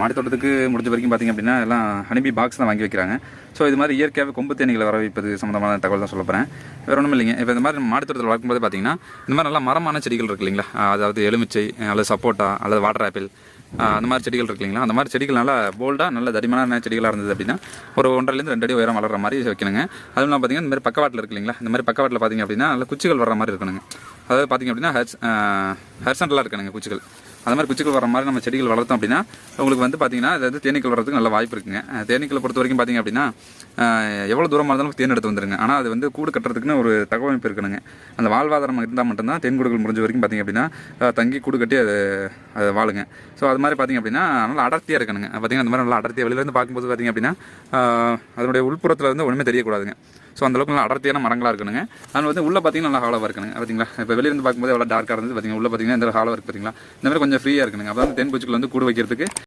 மாடி தோட்டத்துக்கு முடிஞ்ச வரைக்கும் பார்த்திங்க அப்படின்னா எல்லாம் ஹனிபி பாக்ஸ் தான் வாங்கி வைக்கிறாங்க. ஸோ இது மாதிரி இயற்கையாகவே கொம்பு தேனீகளை வர வைப்பது சம்மந்தமான தகவல் தான் சொல்ல போகிறேன். வேறு ஒன்றும் இல்லைங்க. இப்போ இந்த மாதிரி மாடி தோட்டத்தில் வளர்க்கும்போது பார்த்திங்கன்னா இந்த மாதிரி நல்லா மரமான செடிகள் இருக்குது இல்லைங்களா, அதாவது எலுமிச்சை அல்லது சப்போட்டா அல்லது வாட்டர் ஆப்பிள் அந்த மாதிரி செடிகள் இருக்கு இல்லைங்களா, அந்த மாதிரி செடிகள் நல்லா போல்டாக நல்ல தடிமனான செடிகளாக இருந்தது அப்படின்னா ஒரு 1.5 2 அடி உயரம் வளர்கிற மாதிரி வைக்கணுங்க. அதுவும் இல்லாமல் பார்த்திங்கன்னா இந்த மாதிரி பக்கவாட்டில் இருக்கு இல்லைங்களா, இந்த மாதிரி பக்கவாட்டில் பார்த்திங்க அப்படின்னா நல்ல குச்சிகள் வர மாதிரி இருக்கணுங்க. அதாவது பார்த்திங்க அப்படின்னா ஹெர்சன்டலாக இருக்கணுங்க குச்சிகள். அந்த மாதிரி குச்சிகள் வர மாதிரி நம்ம செடிகள் வளர்த்தோம் அப்படின்னா உங்களுக்கு வந்து பார்த்திங்கன்னா அது தேனீக்கள் வர்றதுக்கு நல்ல வாய்ப்பு இருக்குங்க. தேனீக்களை பொறுத்த வரைக்கும் பார்த்திங்க அப்படின்னா எவ்வளோ தூரமாக இருந்தாலும் தேன் எடுத்து வந்துருங்க. ஆனால் அது வந்து கூடு கட்டுறதுக்குன்னு ஒரு தகவமைப்பு இருக்கணுங்க. அந்த வாழ்வாதாரம் இருந்தால் மட்டும்தான் தேன் கூடுகள் முடிஞ்ச வரைக்கும் பார்த்திங்க அப்படின்னா தங்கி கூடு கட்டி அது வாழுங்க. ஸோ அது மாதிரி பார்த்திங்க அப்படின்னா நல்லா அடர்த்தியாக இருக்கணுங்க. பார்த்திங்கன்னா அந்த மாதிரி நல்லா அடர்த்தியாக வெளியிலேருந்து பார்க்கும்போது பார்த்திங்க அப்படின்னா அதனுடைய உள்புறத்தில் வந்து ஒன்றுமே தெரியக்கூடாதுங்க. ஸோ அந்தளவுக்கு நல்லா அடர்த்தியான மரங்களாக இருக்கணுங்க. அது வந்து உள்ளே பார்த்திங்கன்னா நல்லா ஹாலோவாக இருக்கணுங்க. பார்த்திங்களா, இப்போ வெளியிருந்து பார்க்கும்போது எவ்வளோ டார்க்காக இருந்தது பார்த்திங்கன்னா, உள்ளே பார்த்திங்கன்னா இந்த ஹாலோவாக இருக்குது பார்த்திங்களா, இந்த மாதிரி கொஞ்சம் ஃப்ரீயாக இருக்கணுங்க. அப்போ வந்து தேன் பூச்சிகள் வந்து கூடு வைக்கிறதுக்கு